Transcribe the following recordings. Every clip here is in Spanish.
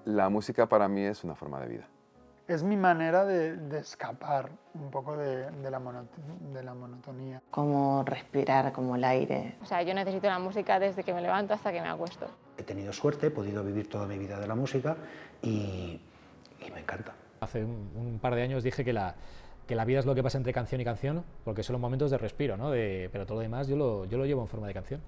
La música para mí es una forma de vida. Es mi manera de escapar un poco de la monotonía. Como respirar, como el aire. O sea, yo necesito la música desde que me levanto hasta que me acuesto. He tenido suerte, he podido vivir toda mi vida de la música y me encanta. Hace un par de años dije que la vida es lo que pasa entre canción y canción, porque son los momentos de respiro, ¿no? Pero todo lo demás yo lo llevo en forma de canción.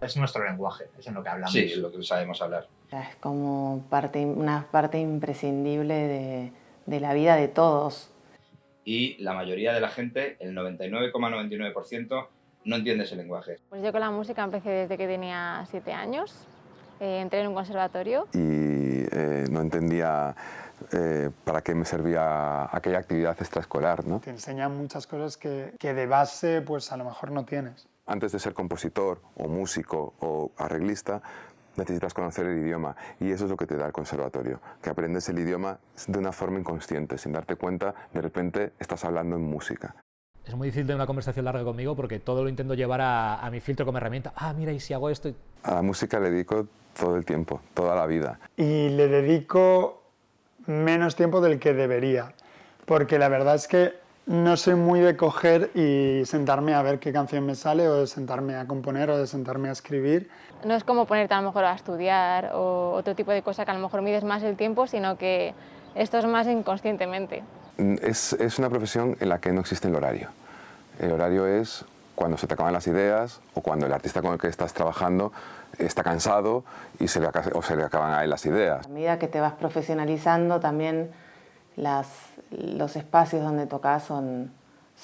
Es nuestro lenguaje, es en lo que hablamos. Sí, es lo que sabemos hablar. Es como una parte imprescindible de la vida de todos. Y la mayoría de la gente, el 99,99%, no entiende ese lenguaje. Pues yo con la música empecé desde que tenía 7 años. Entré en un conservatorio. Y no entendía para qué me servía aquella actividad extraescolar, ¿no? Te enseñan muchas cosas que de base pues a lo mejor no tienes. Antes de ser compositor o músico o arreglista, necesitas conocer el idioma y eso es lo que te da el conservatorio, que aprendes el idioma de una forma inconsciente, sin darte cuenta, de repente estás hablando en música. Es muy difícil tener una conversación larga conmigo porque todo lo intento llevar a mi filtro como herramienta. Ah, mira, y si hago esto... A la música le dedico todo el tiempo, toda la vida. Y le dedico menos tiempo del que debería, porque la verdad es que no soy muy de coger y sentarme a ver qué canción me sale, o de sentarme a componer, o de sentarme a escribir. No es como ponerte a lo mejor a estudiar o otro tipo de cosa que a lo mejor mides más el tiempo, sino que esto es más inconscientemente. Es una profesión en la que no existe el horario. El horario es cuando se te acaban las ideas o cuando el artista con el que estás trabajando está cansado y se le acaban a él las ideas. A medida que te vas profesionalizando, también los espacios donde tocas son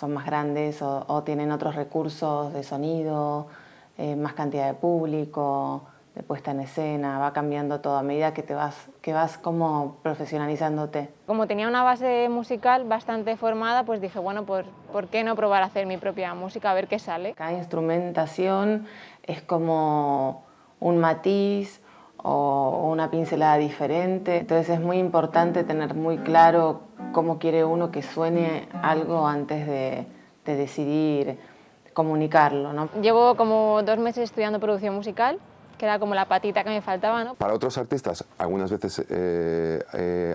más grandes o tienen otros recursos de sonido, más cantidad de público, de puesta en escena, va cambiando todo a medida que vas como profesionalizándote. Como tenía una base musical bastante formada, pues dije, bueno, ¿por qué no probar a hacer mi propia música, a ver qué sale? Cada instrumentación es como un matiz o una pincelada diferente, entonces es muy importante tener muy claro cómo quiere uno que suene algo antes de decidir comunicarlo, ¿no? Llevo como 2 meses estudiando producción musical, que era como la patita que me faltaba, ¿no? Para otros artistas, algunas veces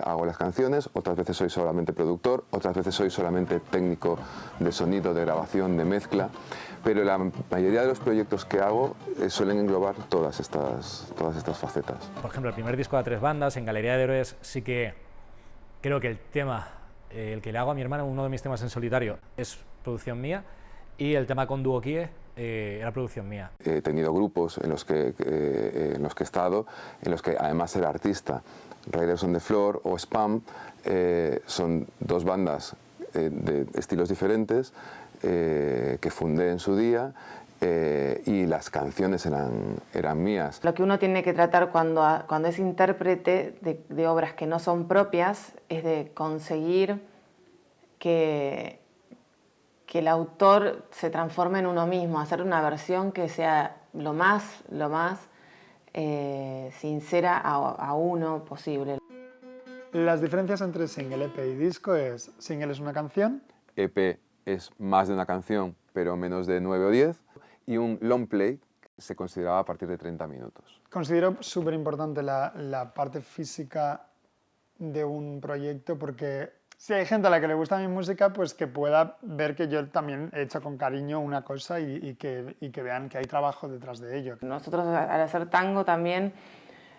hago las canciones, otras veces soy solamente productor, otras veces soy solamente técnico de sonido, de grabación, de mezcla, pero la mayoría de los proyectos que hago suelen englobar todas estas facetas. Por ejemplo, el primer disco de A3 Bandas, en Galería de Héroes, sí que creo que el tema, el que le hago a mi hermana, uno de mis temas en solitario, es producción mía, y el tema con Duo Kie era producción mía. He tenido grupos en los que he estado, en los que además era artista. Riders on the Floor o Spam son 2 bandas de estilos diferentes que fundé en su día y las canciones eran mías. Lo que uno tiene que tratar cuando es intérprete de obras que no son propias es de conseguir que el autor se transforme en uno mismo, hacer una versión que sea lo más sincera a uno posible. Las diferencias entre single, EP y disco es: single es una canción, EP es más de una canción, pero menos de 9 o 10, y un long play se consideraba a partir de 30 minutos. Considero súper importante la parte física de un proyecto, porque si hay gente a la que le gusta mi música, pues que pueda ver que yo también he hecho con cariño una cosa y que vean que hay trabajo detrás de ello. Nosotros al hacer tango también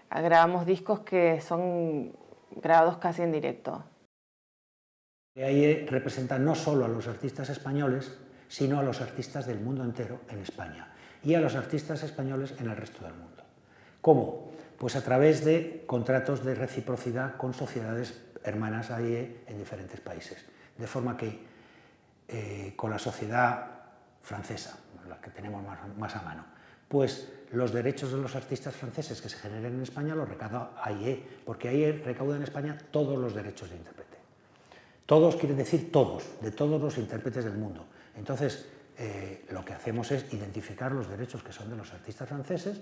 grabamos discos que son grabados casi en directo. Ahí representa no solo a los artistas españoles, sino a los artistas del mundo entero en España y a los artistas españoles en el resto del mundo. ¿Cómo? Pues a través de contratos de reciprocidad con sociedades hermanas AIE en diferentes países. De forma que con la sociedad francesa, la que tenemos más a mano, pues los derechos de los artistas franceses que se generen en España los recauda AIE, porque AIE recauda en España todos los derechos de intérprete. Todos quiere decir todos, de todos los intérpretes del mundo. Entonces, lo que hacemos es identificar los derechos que son de los artistas franceses,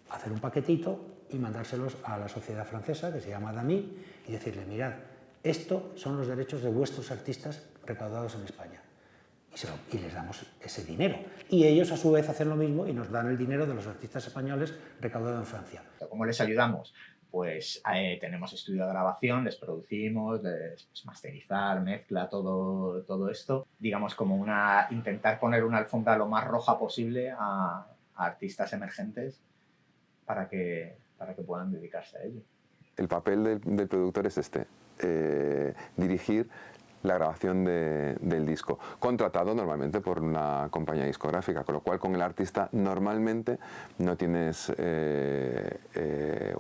hacer un paquetito y mandárselos a la sociedad francesa, que se llama DAMI, y decirle, mirad, estos son los derechos de vuestros artistas recaudados en España. Y les damos ese dinero. Y ellos, a su vez, hacen lo mismo y nos dan el dinero de los artistas españoles recaudados en Francia. ¿Cómo les ayudamos? pues tenemos estudio de grabación, les producimos, les masterizar, mezcla, todo esto. Digamos como intentar poner una alfombra lo más roja posible a artistas emergentes para que puedan dedicarse a ello. El papel del productor es dirigir la grabación del disco, contratado normalmente por una compañía discográfica, con lo cual con el artista normalmente no tienes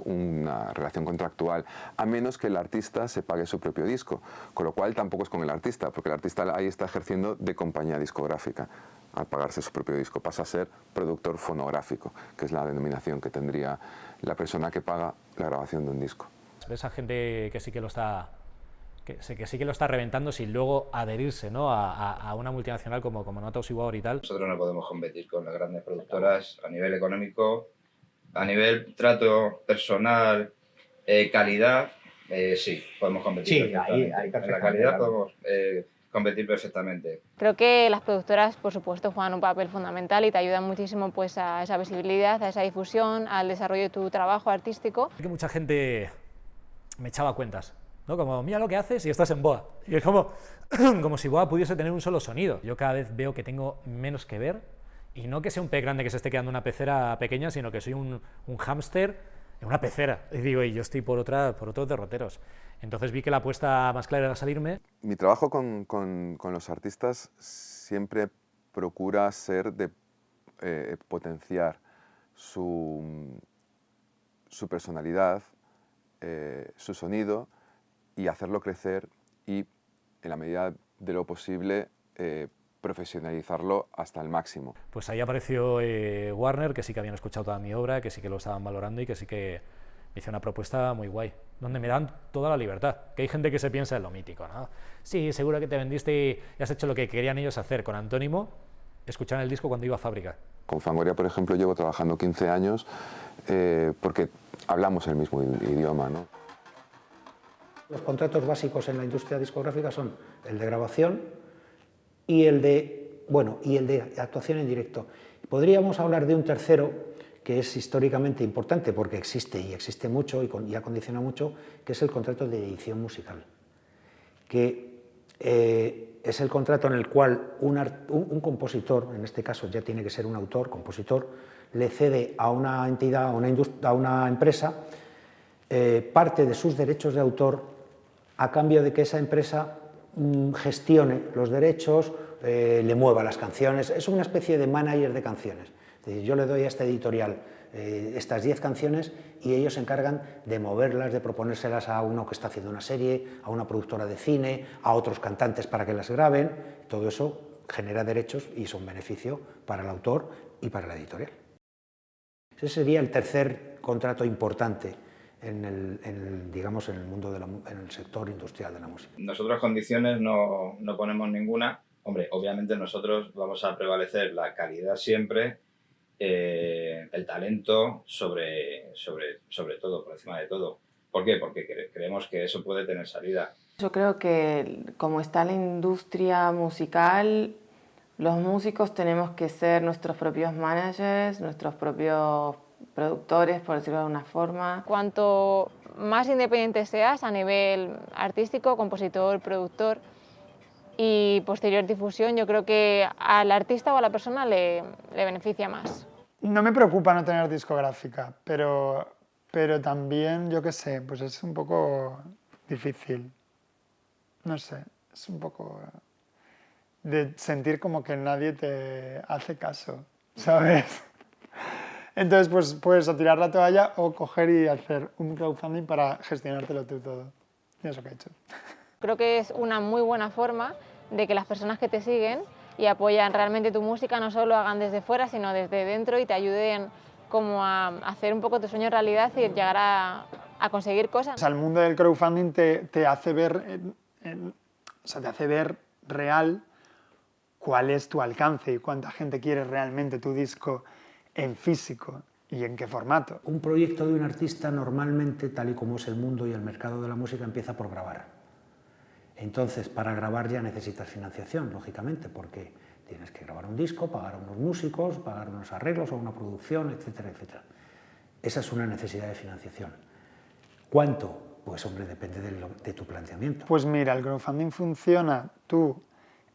una relación contractual, a menos que el artista se pague su propio disco, con lo cual tampoco es con el artista, porque el artista ahí está ejerciendo de compañía discográfica. Al pagarse su propio disco pasa a ser productor fonográfico, que es la denominación que tendría la persona que paga la grabación de un disco. Ves a gente que sí que lo está reventando sin luego adherirse, ¿no?, a una multinacional como Notorious War y tal. Nosotros no podemos competir con las grandes productoras a nivel económico, a nivel trato personal, calidad, sí, podemos competir. Sí, ahí en la calidad podemos competir perfectamente. Creo que las productoras, por supuesto, juegan un papel fundamental y te ayudan muchísimo pues, a esa visibilidad, a esa difusión, al desarrollo de tu trabajo artístico. Que mucha gente me echaba cuentas, ¿no? Como, mira lo que haces y estás en Boa. Y es como si Boa pudiese tener un solo sonido. Yo cada vez veo que tengo menos que ver, y no que sea un pez grande que se esté quedando una pecera pequeña, sino que soy un hámster en una pecera. Y digo, y yo estoy por otros derroteros. Entonces vi que la apuesta más clara era salirme. Mi trabajo con los artistas siempre procura ser de potenciar su personalidad, su sonido, y hacerlo crecer y, en la medida de lo posible, profesionalizarlo hasta el máximo. Pues ahí apareció Warner, que sí que habían escuchado toda mi obra, que sí que lo estaban valorando y que sí que me hizo una propuesta muy guay, donde me dan toda la libertad. Que hay gente que se piensa en lo mítico, ¿no? Sí, seguro que te vendiste y has hecho lo que querían ellos hacer. Con Antónimo, escuchaban el disco cuando iba a fábrica. Con Fangoria, por ejemplo, llevo trabajando 15 años porque hablamos el mismo idioma, ¿no? Los contratos básicos en la industria discográfica son el de grabación y el de actuación en directo. Podríamos hablar de un tercero que es históricamente importante porque existe y existe mucho y ha condicionado mucho, que es el contrato de edición musical, que es el contrato en el cual un compositor, en este caso ya tiene que ser un autor, compositor, le cede a una entidad, a una empresa, parte de sus derechos de autor a cambio de que esa empresa gestione los derechos, le mueva las canciones. Es una especie de manager de canciones. Es decir, yo le doy a esta editorial estas 10 canciones y ellos se encargan de moverlas, de proponérselas a uno que está haciendo una serie, a una productora de cine, a otros cantantes para que las graben. Todo eso genera derechos y es un beneficio para el autor y para la editorial. Ese sería el tercer contrato importante en el mundo en el sector industrial de la música. Nosotros condiciones no ponemos ninguna. Hombre, obviamente nosotros vamos a prevalecer la calidad siempre, el talento sobre todo, por encima de todo. ¿Por qué? Porque creemos que eso puede tener salida. Yo creo que como está la industria musical, los músicos tenemos que ser nuestros propios managers, nuestros propios productores, por decirlo de alguna forma. Cuanto más independiente seas a nivel artístico, compositor, productor y posterior difusión, yo creo que al artista o a la persona le beneficia más. No me preocupa no tener discográfica, pero también, yo qué sé, pues es un poco difícil. No sé, es un poco de sentir como que nadie te hace caso, ¿sabes? Entonces, pues puedes o tirar la toalla o coger y hacer un crowdfunding para gestionártelo tú todo. Y eso que he hecho. Creo que es una muy buena forma de que las personas que te siguen y apoyan realmente tu música no solo lo hagan desde fuera, sino desde dentro y te ayuden como a hacer un poco tu sueño realidad y llegar a conseguir cosas. O sea, el mundo del crowdfunding te hace ver, te hace ver real cuál es tu alcance y cuánta gente quiere realmente tu disco en físico y en qué formato. Un proyecto de un artista normalmente, tal y como es el mundo y el mercado de la música, empieza por grabar. Entonces, para grabar ya necesitas financiación, lógicamente, porque tienes que grabar un disco, pagar a unos músicos, pagar unos arreglos o una producción, etcétera, etcétera. Esa es una necesidad de financiación. ¿Cuánto? Pues hombre, depende de tu planteamiento. Pues mira, el crowdfunding funciona, tú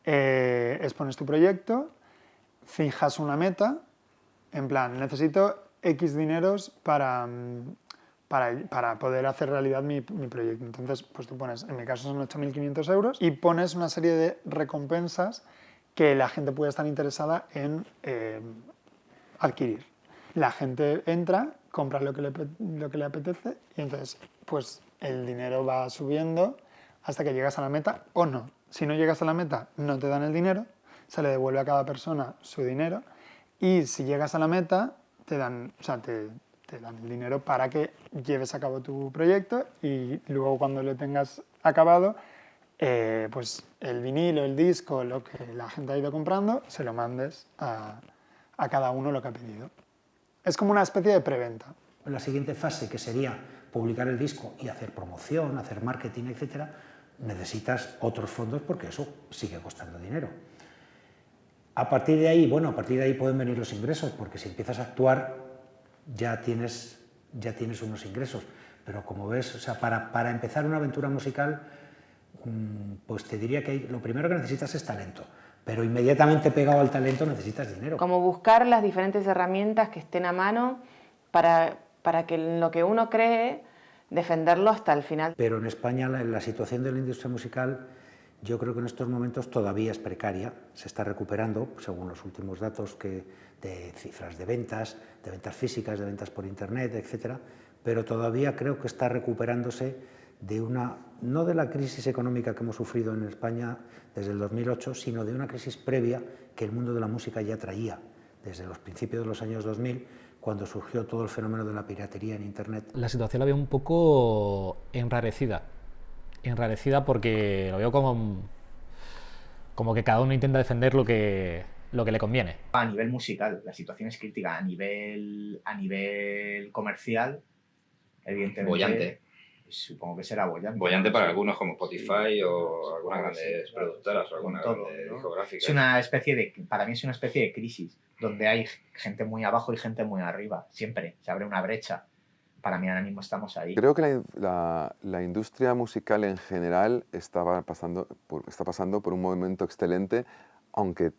expones tu proyecto, fijas una meta, en plan, necesito X dineros para poder hacer realidad mi proyecto. Entonces, pues tú pones, en mi caso son 8.500 euros, y pones una serie de recompensas que la gente puede estar interesada en adquirir. La gente entra, compra lo que le apetece y entonces pues el dinero va subiendo hasta que llegas a la meta o no. Si no llegas a la meta no te dan el dinero, se le devuelve a cada persona su dinero y si llegas a la meta te dan, o sea, te dan el dinero para que lleves a cabo tu proyecto y luego cuando lo tengas acabado pues el vinilo, el disco, lo que la gente ha ido comprando, se lo mandes a cada uno lo que ha pedido. Es como una especie de preventa. La siguiente fase, que sería publicar el disco y hacer promoción, hacer marketing, etc., necesitas otros fondos porque eso sigue costando dinero. A partir de ahí, bueno, a partir de ahí pueden venir los ingresos, porque si empiezas a actuar ya tienes unos ingresos. Pero como ves, o sea, para empezar una aventura musical, pues te diría que lo primero que necesitas es talento. Pero inmediatamente pegado al talento necesitas dinero. Como buscar las diferentes herramientas que estén a mano para que lo que uno cree, defenderlo hasta el final. Pero en España la situación de la industria musical yo creo que en estos momentos todavía es precaria, se está recuperando según los últimos datos de cifras de ventas físicas, de ventas por internet, etc. Pero todavía creo que está recuperándose no de la crisis económica que hemos sufrido en España desde el 2008, sino de una crisis previa que el mundo de la música ya traía desde los principios de los años 2000, cuando surgió todo el fenómeno de la piratería en Internet. La situación la veo un poco enrarecida porque lo veo como que cada uno intenta defender lo que le conviene. A nivel musical, la situación es crítica. A nivel comercial, evidentemente... Bollante. Supongo que será bollante. Bollante para algunos como Spotify o algunas grandes productoras o alguna grande discográfica. Para mí es una especie de crisis, donde hay gente muy abajo y gente muy arriba. Siempre se abre una brecha. Para mí ahora mismo estamos ahí. Creo que la industria musical en general está pasando por un momento excelente, aunque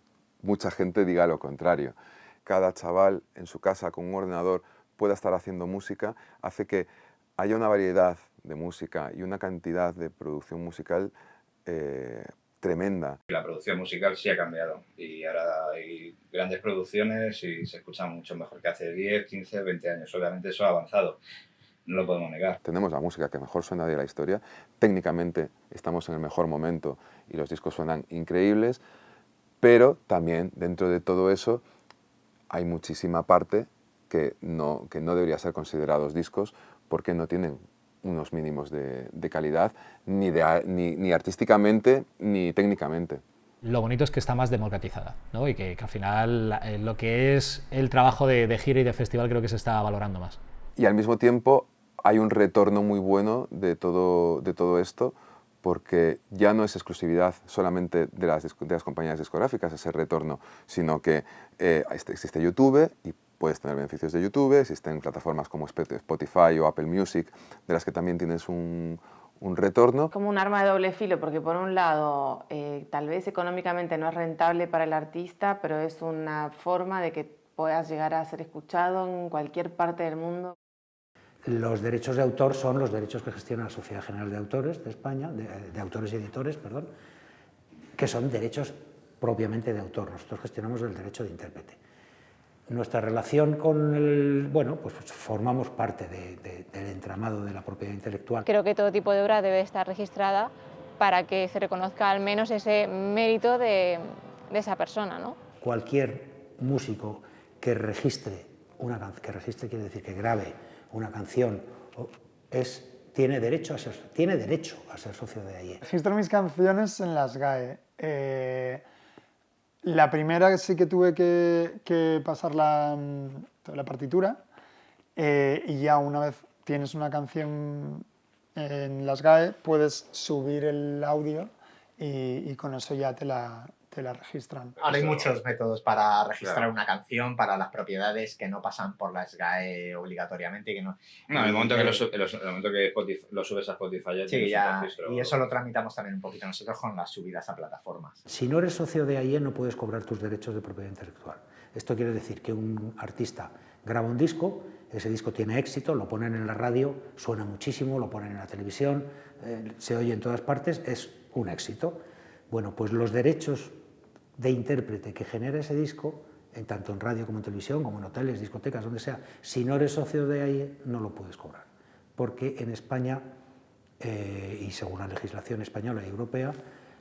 mucha gente diga lo contrario. Cada chaval en su casa con un ordenador pueda estar haciendo música, hace que haya una variedad de música y una cantidad de producción musical tremenda. La producción musical sí ha cambiado y ahora hay grandes producciones y se escuchan mucho mejor que hace 10, 15, 20 años. Obviamente eso ha avanzado, no lo podemos negar. Tenemos la música que mejor suena de la historia, técnicamente estamos en el mejor momento y los discos suenan increíbles, pero también dentro de todo eso hay muchísima parte que no debería ser considerados discos porque no tienen unos mínimos de calidad, ni artísticamente ni técnicamente. Lo bonito es que está más democratizada, ¿no? Y que al final lo que es el trabajo de gira y de festival creo que se está valorando más. Y al mismo tiempo hay un retorno muy bueno de todo esto, porque ya no es exclusividad solamente de las compañías discográficas ese retorno, sino que existe YouTube y puedes tener beneficios de YouTube, existen plataformas como Spotify o Apple Music, de las que también tienes un retorno. Como un arma de doble filo, porque por un lado tal vez económicamente no es rentable para el artista, pero es una forma de que puedas llegar a ser escuchado en cualquier parte del mundo. Los derechos de autor son los derechos que gestiona la Sociedad General de Autores de España, de autores y editores, perdón, que son derechos propiamente de autor. Nosotros gestionamos el derecho de intérprete. Nuestra relación con pues formamos parte del entramado de la propiedad intelectual. Creo que todo tipo de obra debe estar registrada para que se reconozca al menos ese mérito de esa persona, ¿no? Cualquier músico que registre quiere decir que grabe una canción, tiene derecho a ser socio de AIE. Registro mis canciones en las GAE. La primera sí que tuve que pasar la partitura y ya una vez tienes una canción en las GAE puedes subir el audio y con eso ya te la te la registran. Ahora hay muchos métodos para registrar una canción, para las propiedades que no pasan por la SGAE obligatoriamente y que no... No, en el momento que lo subes a Spotify ya Sí, tienes ya, un registro. y eso lo tramitamos también un poquito nosotros con las subidas a plataformas. Si no eres socio de AIE no puedes cobrar tus derechos de propiedad intelectual. Esto quiere decir que un artista graba un disco, ese disco tiene éxito, lo ponen en la radio, suena muchísimo, lo ponen en la televisión, se oye en todas partes, es un éxito. Bueno, pues los derechos de intérprete que genera ese disco, tanto en radio como en televisión, como en hoteles, discotecas, donde sea, si no eres socio de AIE no lo puedes cobrar. Porque en España, y según la legislación española y europea,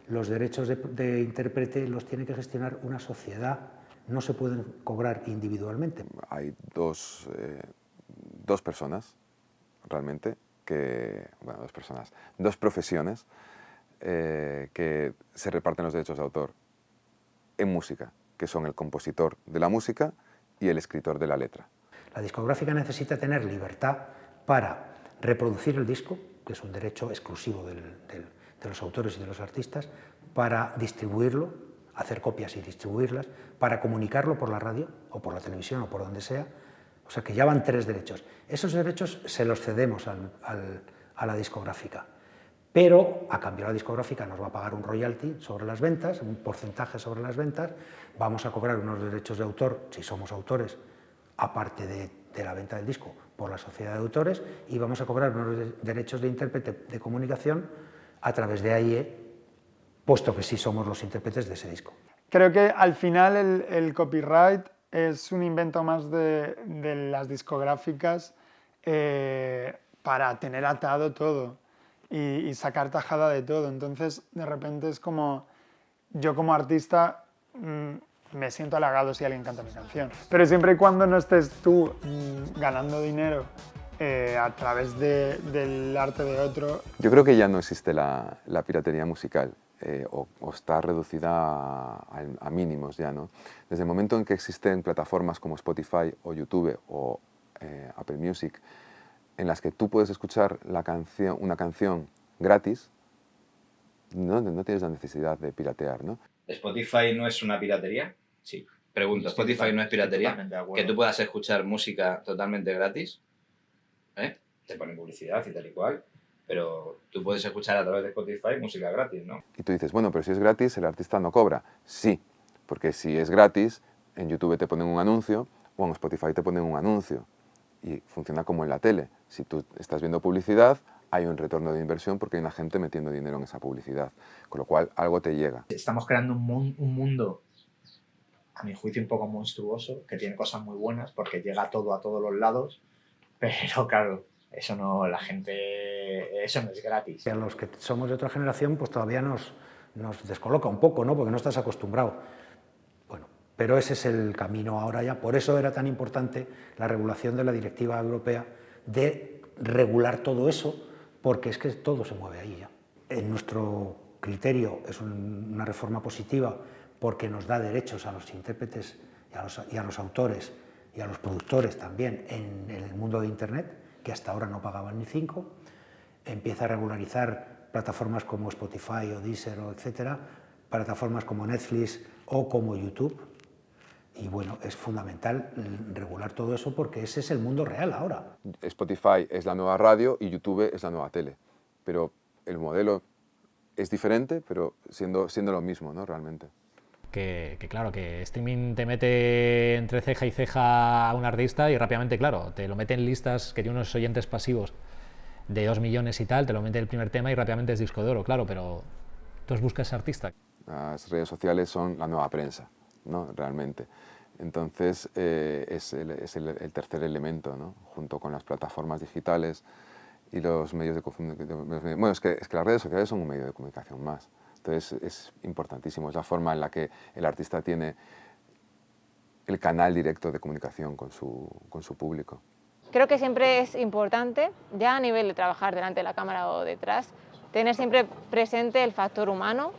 los derechos de intérprete los tiene que gestionar una sociedad, no se pueden cobrar individualmente. Hay dos personas, realmente, dos profesiones que se reparten los derechos de autor en música, que son el compositor de la música y el escritor de la letra. La discográfica necesita tener libertad para reproducir el disco, que es un derecho exclusivo de los autores y de los artistas, para distribuirlo, hacer copias y distribuirlas, para comunicarlo por la radio o por la televisión o por donde sea. O sea que ya van 3 derechos. Esos derechos se los cedemos a la discográfica, pero a cambio la discográfica nos va a pagar un royalty sobre las ventas, un porcentaje sobre las ventas, vamos a cobrar unos derechos de autor, si somos autores, aparte de la venta del disco, por la sociedad de autores, y vamos a cobrar unos derechos de intérprete de comunicación a través de AIE, puesto que sí somos los intérpretes de ese disco. Creo que al final el copyright es un invento más de las discográficas para tener atado todo y sacar tajada de todo. Entonces, de repente es como, yo como artista me siento halagado si alguien canta mi canción. Pero siempre y cuando no estés tú ganando dinero a través del arte de otro. Yo creo que ya no existe la piratería musical. O está reducida a mínimos ya, ¿no? Desde el momento en que existen plataformas como Spotify o YouTube o Apple Music, en las que tú puedes escuchar una canción gratis, no tienes la necesidad de piratear, ¿no? ¿Spotify no es una piratería? Sí. Pregunto, ¿Spotify no es piratería? Que tú puedas escuchar música totalmente gratis, te ponen publicidad y tal y cual, pero tú puedes escuchar a través de Spotify música gratis, ¿no? Y tú dices, bueno, pero si es gratis, el artista no cobra. Sí, porque si es gratis, en YouTube te ponen un anuncio o en Spotify te ponen un anuncio. Y funciona como en la tele. Si tú estás viendo publicidad, hay un retorno de inversión porque hay una gente metiendo dinero en esa publicidad. Con lo cual, algo te llega. Estamos creando un mundo, a mi juicio, un poco monstruoso, que tiene cosas muy buenas porque llega todo a todos los lados, pero claro, eso no es gratis. Y a los que somos de otra generación, pues todavía nos descoloca un poco, ¿no? Porque no estás acostumbrado. Bueno, pero ese es el camino ahora ya. Por eso era tan importante la regulación de la directiva europea de regular todo eso, porque es que todo se mueve ahí ya. En nuestro criterio es una reforma positiva porque nos da derechos a los intérpretes y a los autores y a los productores también en el mundo de Internet, que hasta ahora no pagaban ni 5, empieza a regularizar plataformas como Spotify o Deezer o etcétera, plataformas como Netflix o como YouTube, y bueno, es fundamental regular todo eso porque ese es el mundo real ahora. Spotify es la nueva radio y YouTube es la nueva tele, pero el modelo es diferente, pero siendo lo mismo, ¿no? Realmente. Que claro, que streaming te mete entre ceja y ceja a un artista y rápidamente, claro, te lo mete en listas que tiene unos oyentes pasivos de 2 millones y tal, te lo mete el primer tema y rápidamente es disco de oro, claro, pero tú buscas ese artista. Las redes sociales son la nueva prensa, ¿no? Realmente. Entonces es el tercer elemento, ¿no? Junto con las plataformas digitales y los medios de comunicación. Bueno, es que las redes sociales son un medio de comunicación más. Entonces es importantísimo, es la forma en la que el artista tiene el canal directo de comunicación con su público. Creo que siempre es importante, ya a nivel de trabajar delante de la cámara o detrás, tener siempre presente el factor humano,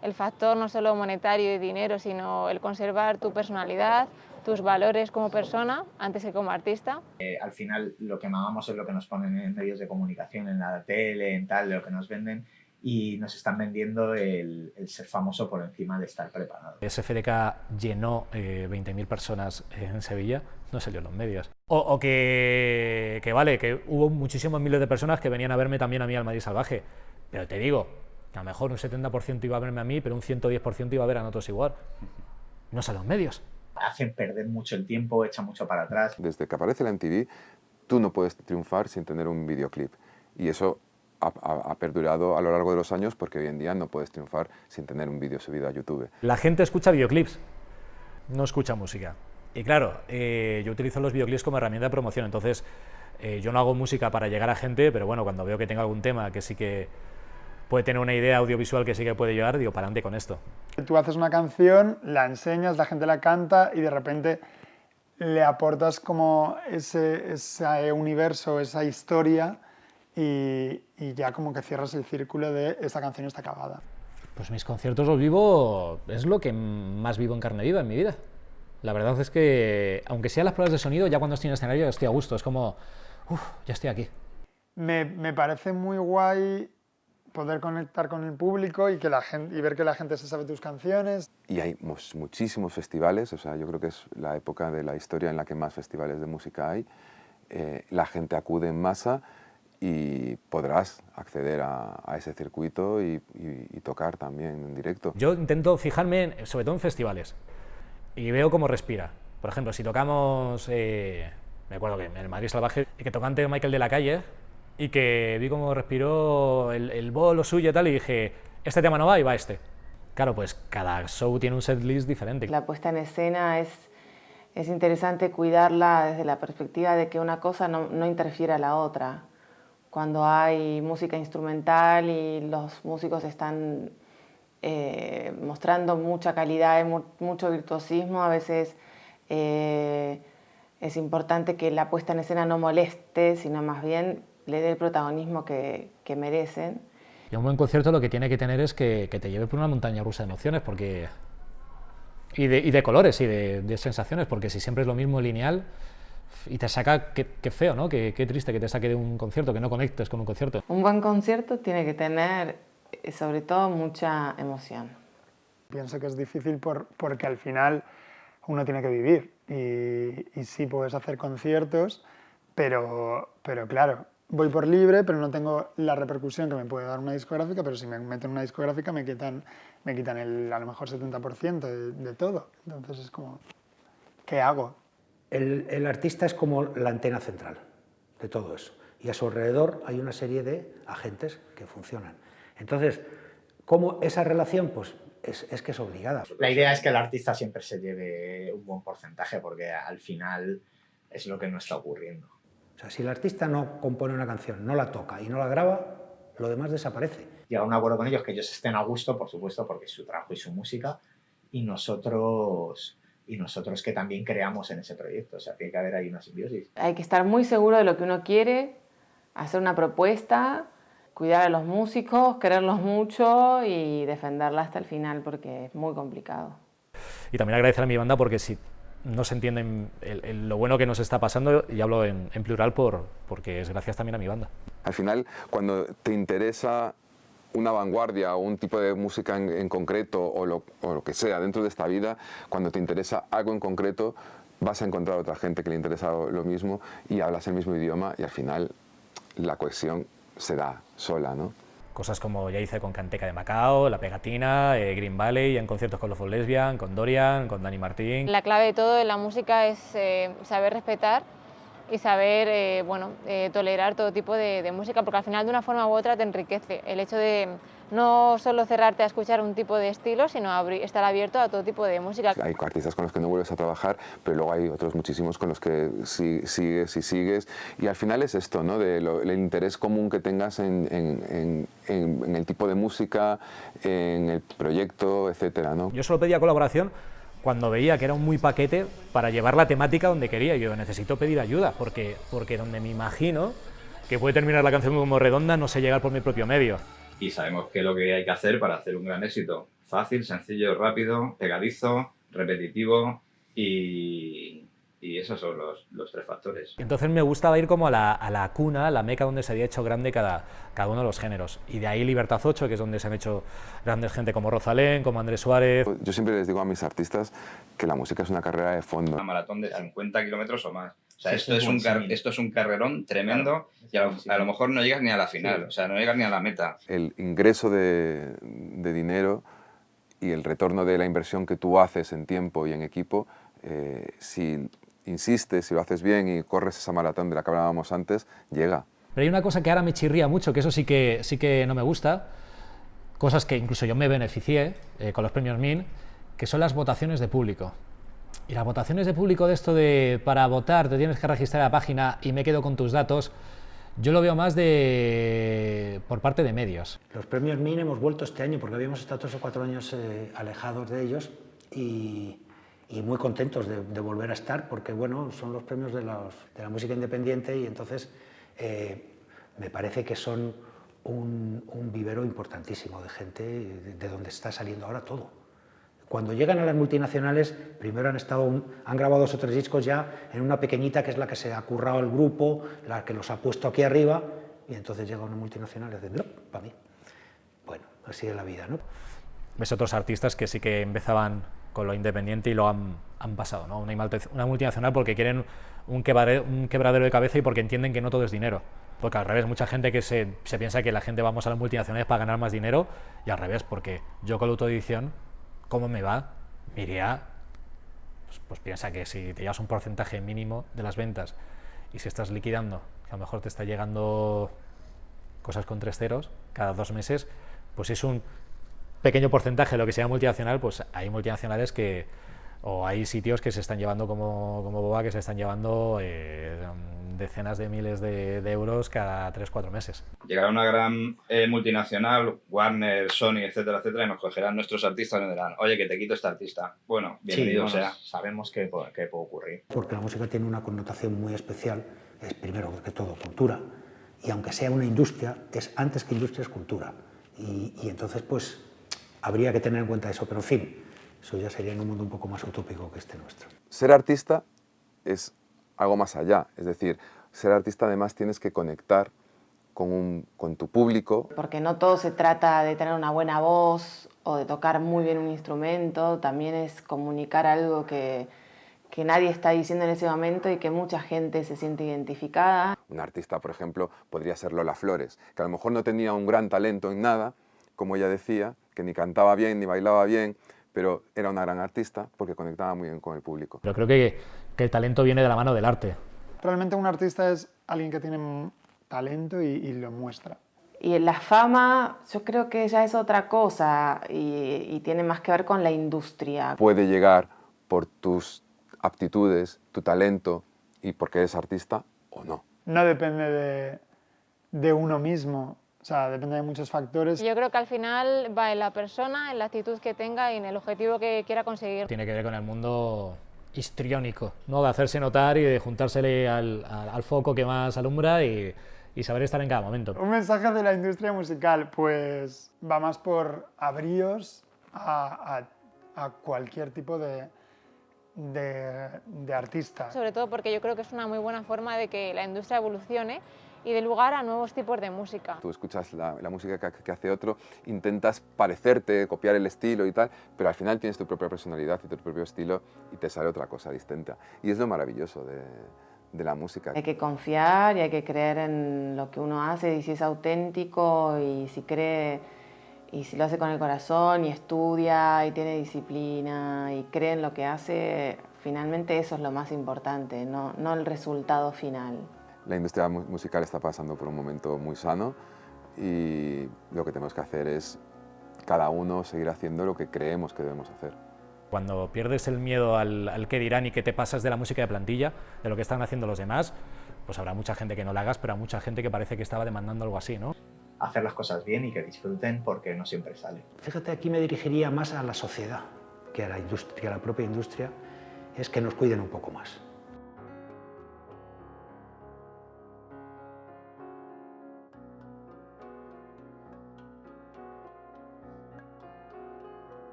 el factor no solo monetario y dinero, sino el conservar tu personalidad, tus valores como persona antes que como artista. Al final lo que mamamos es lo que nos ponen en medios de comunicación, en la tele, en tal, de lo que nos venden, y nos están vendiendo el ser famoso por encima de estar preparado. SFDK llenó 20.000 personas en Sevilla, no salió en los medios. O que vale, que hubo muchísimos miles de personas que venían a verme también a mí al Madrid Salvaje, pero te digo, que a lo mejor un 70% iba a verme a mí, pero un 110% iba a ver a nosotros igual. No salen los medios. Hacen perder mucho el tiempo, echan mucho para atrás. Desde que aparece la MTV, tú no puedes triunfar sin tener un videoclip. Y eso ha perdurado a lo largo de los años porque hoy en día no puedes triunfar sin tener un vídeo subido a YouTube. La gente escucha videoclips, no escucha música. Y claro, yo utilizo los videoclips como herramienta de promoción, entonces yo no hago música para llegar a gente, pero bueno, cuando veo que tengo algún tema que sí que puede tener una idea audiovisual que sí que puede llegar, digo, para adelante con esto. Tú haces una canción, la enseñas, la gente la canta y de repente le aportas como ese universo, esa historia y ya como que cierras el círculo de esta canción está acabada. Pues mis conciertos los vivo, es lo que más vivo en carne viva en mi vida. La verdad es que, aunque sean las pruebas de sonido, ya cuando estoy en el escenario estoy a gusto, es como, ya estoy aquí. Me parece muy guay poder conectar con el público y ver que la gente se sabe tus canciones. Y hay muchísimos festivales, o sea, yo creo que es la época de la historia en la que más festivales de música hay. La gente acude en masa y podrás acceder a ese circuito y tocar también en directo. Yo intento fijarme, sobre todo en festivales, y veo cómo respira. Por ejemplo, si tocamos, me acuerdo que en el Madrid Salvaje, y que tocante Michael de la Calle, y que vi cómo respiró el bolo suyo y tal, y dije, este tema no va y va este. Claro, pues cada show tiene un setlist diferente. La puesta en escena es interesante cuidarla desde la perspectiva de que una cosa no interfiera a la otra. Cuando hay música instrumental y los músicos están mostrando mucha calidad y mucho virtuosismo, a veces es importante que la puesta en escena no moleste, sino más bien le dé el protagonismo que merecen. Y un buen concierto lo que tiene que tener es que te lleve por una montaña rusa de emociones y de colores y de sensaciones, porque si siempre es lo mismo lineal y te saca, qué feo, ¿no? Qué triste que te saque de un concierto, que no conectes con un concierto. Un buen concierto tiene que tener, sobre todo, mucha emoción. Pienso que es difícil porque al final uno tiene que vivir y sí puedes hacer conciertos, pero claro, voy por libre, pero no tengo la repercusión que me puede dar una discográfica, pero si me meto en una discográfica me quitan a lo mejor 70% de todo. Entonces es como, ¿qué hago? El artista es como la antena central de todo eso, y a su alrededor hay una serie de agentes que funcionan. Entonces, ¿cómo esa relación? Pues es que es obligada. La idea es que el artista siempre se lleve un buen porcentaje, porque al final es lo que no está ocurriendo. O sea, si el artista no compone una canción, no la toca y no la graba, lo demás desaparece. Llegar a un acuerdo con ellos, que ellos estén a gusto, por supuesto, porque es su trabajo y su música, y nosotros que también creamos en ese proyecto. O sea, tiene que haber ahí una simbiosis. Hay que estar muy seguro de lo que uno quiere, hacer una propuesta, cuidar a los músicos, quererlos mucho y defenderla hasta el final, porque es muy complicado. Y también agradecer a mi banda porque si no se entiende lo bueno que nos está pasando, y hablo en plural porque es gracias también a mi banda. Al final, cuando te interesa una vanguardia o un tipo de música en concreto o lo que sea dentro de esta vida, cuando te interesa algo en concreto, vas a encontrar otra gente que le interesa lo mismo y hablas el mismo idioma y al final la cohesión se da sola, ¿no? Cosas como ya hice con Canteca de Macao, La Pegatina, Green Valley, en conciertos con Los For Lesbian, con Dorian, con Dani Martín. La clave de todo en la música es saber respetar y saber tolerar todo tipo de música, porque al final de una forma u otra te enriquece. El hecho de no solo cerrarte a escuchar un tipo de estilo, sino estar abierto a todo tipo de música. Hay artistas con los que no vuelves a trabajar, pero luego hay otros muchísimos con los que sigues y al final es esto, ¿no? El interés común que tengas en el tipo de música, en el proyecto, etcétera, ¿no? Yo solo pedía colaboración cuando veía que era un muy paquete para llevar la temática donde quería. Yo necesito pedir ayuda, porque donde me imagino que puede terminar la canción como redonda, no sé llegar por mi propio medio. Y sabemos qué es lo que hay que hacer para hacer un gran éxito. Fácil, sencillo, rápido, pegadizo, repetitivo y Y esos son los tres factores. Entonces me gustaba ir como a la cuna, a la meca donde se había hecho grande cada uno de los géneros. Y de ahí Libertad 8, que es donde se han hecho grandes gente como Rosalén, como Andrés Suárez. Yo siempre les digo a mis artistas que la música es una carrera de fondo. Una maratón de 50 kilómetros o más. O sea, Sí, esto es un carrerón tremendo, claro, y a lo mejor no llegas ni a la final, o sea, no llegas ni a la meta. El ingreso de dinero y el retorno de la inversión que tú haces en tiempo y en equipo, si insistes, si lo haces bien y corres esa maratón de la que hablábamos antes, llega. Pero hay una cosa que ahora me chirría mucho, que eso sí que no me gusta, cosas que incluso yo me beneficié con los premios MIN, que son las votaciones de público. Y las votaciones de público de esto de para votar te tienes que registrar a la página y me quedo con tus datos, yo lo veo más por parte de medios. Los premios MIN hemos vuelto este año porque habíamos estado 3 o 4 años alejados de ellos y muy contentos de volver a estar porque bueno, son los premios de la música independiente y entonces me parece que son un vivero importantísimo de gente de donde está saliendo ahora todo. Cuando llegan a las multinacionales, primero han grabado 2 o 3 discos ya en una pequeñita que es la que se ha currado el grupo, la que los ha puesto aquí arriba, y entonces llega una multinacional y dice, no, para mí. Bueno, así es la vida, ¿no? Ves otros artistas que sí que empezaban con lo independiente y lo han pasado, ¿no? Una multinacional porque quieren un quebradero de cabeza y porque entienden que no todo es dinero. Porque al revés, mucha gente que se piensa que la gente vamos a las multinacionales para ganar más dinero, y al revés, porque yo con la autoedición, ¿cómo me va? Me iría, pues piensa que si te llevas un porcentaje mínimo de las ventas y si estás liquidando, que a lo mejor te está llegando cosas con 3 ceros cada 2 meses, pues es un pequeño porcentaje de lo que sea multinacional, pues hay multinacionales o hay sitios que se están llevando como Boba, que se están llevando decenas de miles de euros cada 3-4 meses. Llegará una gran multinacional, Warner, Sony, etcétera, etcétera, y nos cogerán nuestros artistas y nos dirán, oye, que te quito este artista. Bueno, bienvenido sea. Sabemos que puede ocurrir. Porque la música tiene una connotación muy especial, es primero que todo cultura, y aunque sea una industria, es antes que industria es cultura. Y entonces, pues, habría que tener en cuenta eso, pero en fin, eso ya sería en un mundo un poco más utópico que este nuestro. Ser artista es algo más allá, es decir, ser artista además tienes que conectar con tu público. Porque no todo se trata de tener una buena voz o de tocar muy bien un instrumento, también es comunicar algo que nadie está diciendo en ese momento y que mucha gente se siente identificada. Un artista, por ejemplo, podría ser Lola Flores, que a lo mejor no tenía un gran talento en nada, como ella decía, que ni cantaba bien ni bailaba bien, pero era una gran artista porque conectaba muy bien con el público. Pero creo que el talento viene de la mano del arte. Realmente un artista es alguien que tiene talento y lo muestra. Y la fama yo creo que ya es otra cosa y tiene más que ver con la industria. Puede llegar por tus aptitudes, tu talento y porque eres artista o no. No depende de uno mismo. O sea, depende de muchos factores. Yo creo que al final va en la persona, en la actitud que tenga y en el objetivo que quiera conseguir. Tiene que ver con el mundo histriónico, ¿no? De hacerse notar y de juntársele al foco que más alumbra y saber estar en cada momento. Un mensaje de la industria musical, pues va más por abríos a cualquier tipo de artista. Sobre todo porque yo creo que es una muy buena forma de que la industria evolucione y dé lugar a nuevos tipos de música. Tú escuchas la música que hace otro, intentas parecerte, copiar el estilo y tal, pero al final tienes tu propia personalidad y tu propio estilo y te sale otra cosa distinta. Y es lo maravilloso de la música. Hay que confiar y hay que creer en lo que uno hace y si es auténtico y si cree y si lo hace con el corazón y estudia y tiene disciplina y cree en lo que hace, finalmente eso es lo más importante, no el resultado final. La industria musical está pasando por un momento muy sano y lo que tenemos que hacer es cada uno seguir haciendo lo que creemos que debemos hacer. Cuando pierdes el miedo al qué dirán y que te pasas de la música de plantilla, de lo que están haciendo los demás, pues habrá mucha gente que no la hagas, pero habrá mucha gente que parece que estaba demandando algo así, ¿no? Hacer las cosas bien y que disfruten porque no siempre sale. Fíjate, aquí me dirigiría más a la sociedad que a la industria, a la propia industria, es que nos cuiden un poco más.